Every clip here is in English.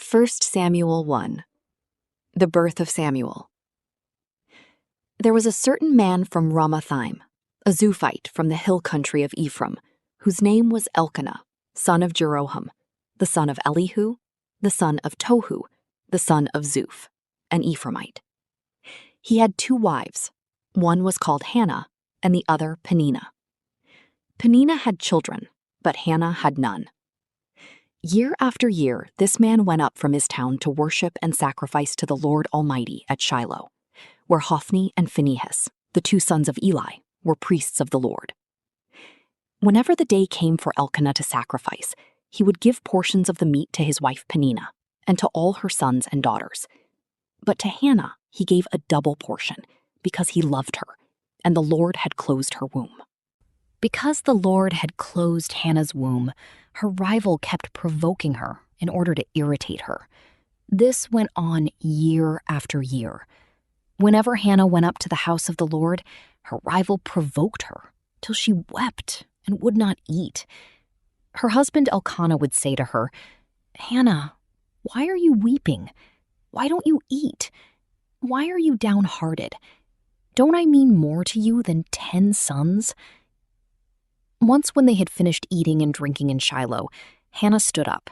1 Samuel 1. The birth of Samuel. There was a certain man from Ramathaim, a Zuphite from the hill country of Ephraim, whose name was Elkanah, son of Jeroham, the son of Elihu, the son of Tohu, the son of Zuph, an Ephraimite. He had 2 wives. One was called Hannah, and the other Peninnah. Peninnah had children, but Hannah had none. Year after year, this man went up from his town to worship and sacrifice to the Lord Almighty at Shiloh, where Hophni and Phinehas, the 2 sons of Eli, were priests of the Lord. Whenever the day came for Elkanah to sacrifice, he would give portions of the meat to his wife Peninnah and to all her sons and daughters. But to Hannah he gave a double portion, because he loved her, and the Lord had closed her womb. Because the Lord had closed Hannah's womb, her rival kept provoking her in order to irritate her. This went on year after year. Whenever Hannah went up to the house of the Lord, her rival provoked her till she wept and would not eat. Her husband Elkanah would say to her, "Hannah, why are you weeping? Why don't you eat? Why are you downhearted? Don't I mean more to you than 10 sons?" Once when they had finished eating and drinking in Shiloh, Hannah stood up.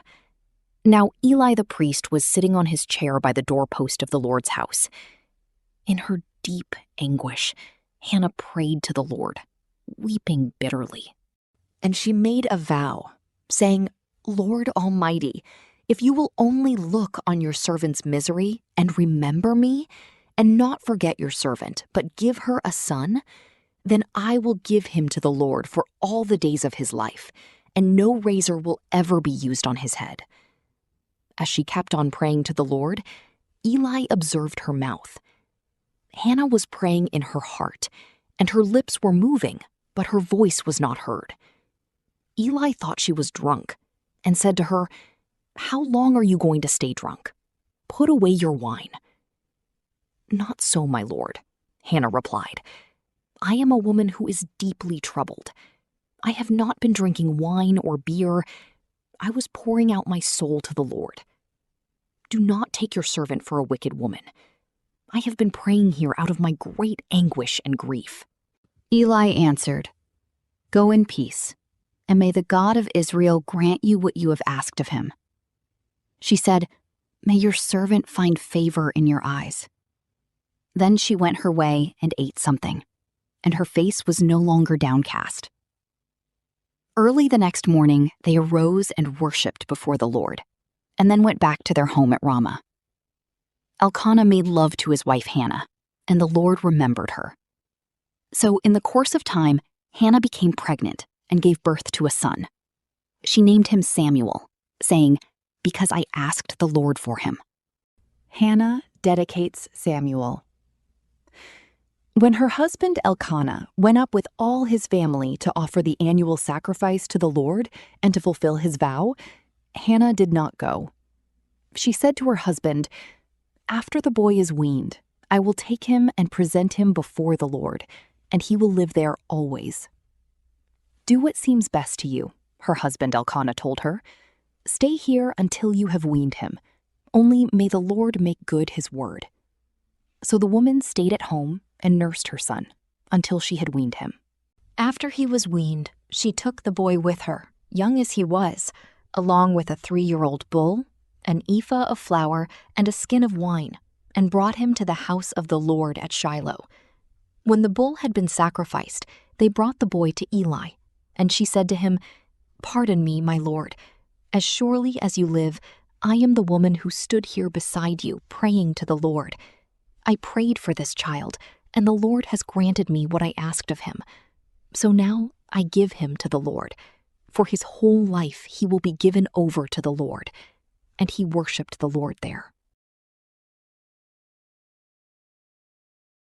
Now Eli the priest was sitting on his chair by the doorpost of the Lord's house. In her deep anguish, Hannah prayed to the Lord, weeping bitterly. And she made a vow, saying, "Lord Almighty, if you will only look on your servant's misery and remember me, and not forget your servant, but give her a son, then I will give him to the Lord for all the days of his life, and no razor will ever be used on his head." As she kept on praying to the Lord, Eli observed her mouth. Hannah was praying in her heart, and her lips were moving, but her voice was not heard. Eli thought she was drunk, and said to her, "How long are you going to stay drunk? Put away your wine." "Not so, my lord," Hannah replied. "I am a woman who is deeply troubled. I have not been drinking wine or beer. I was pouring out my soul to the Lord. Do not take your servant for a wicked woman. I have been praying here out of my great anguish and grief." Eli answered, "Go in peace, and may the God of Israel grant you what you have asked of him." She said, "May your servant find favor in your eyes." Then she went her way and ate something, and her face was no longer downcast. Early the next morning, they arose and worshipped before the Lord, and then went back to their home at Ramah. Elkanah made love to his wife Hannah, and the Lord remembered her. So in the course of time, Hannah became pregnant and gave birth to a son. She named him Samuel, saying, "Because I asked the Lord for him." Hannah dedicates Samuel. When her husband Elkanah went up with all his family to offer the annual sacrifice to the Lord and to fulfill his vow, Hannah did not go. She said to her husband, "After the boy is weaned, I will take him and present him before the Lord, and he will live there always." "Do what seems best to you," her husband Elkanah told her. "Stay here until you have weaned him. Only may the Lord make good his word." So the woman stayed at home and nursed her son until she had weaned him. After he was weaned, she took the boy with her, young as he was, along with a 3-year-old bull, an ephah of flour, and a skin of wine, and brought him to the house of the Lord at Shiloh. When the bull had been sacrificed, they brought the boy to Eli, and she said to him, "Pardon me, my lord. As surely as you live, I am the woman who stood here beside you praying to the Lord. I prayed for this child, and the Lord has granted me what I asked of him. So now I give him to the Lord. For his whole life he will be given over to the Lord." And he worshipped the Lord there.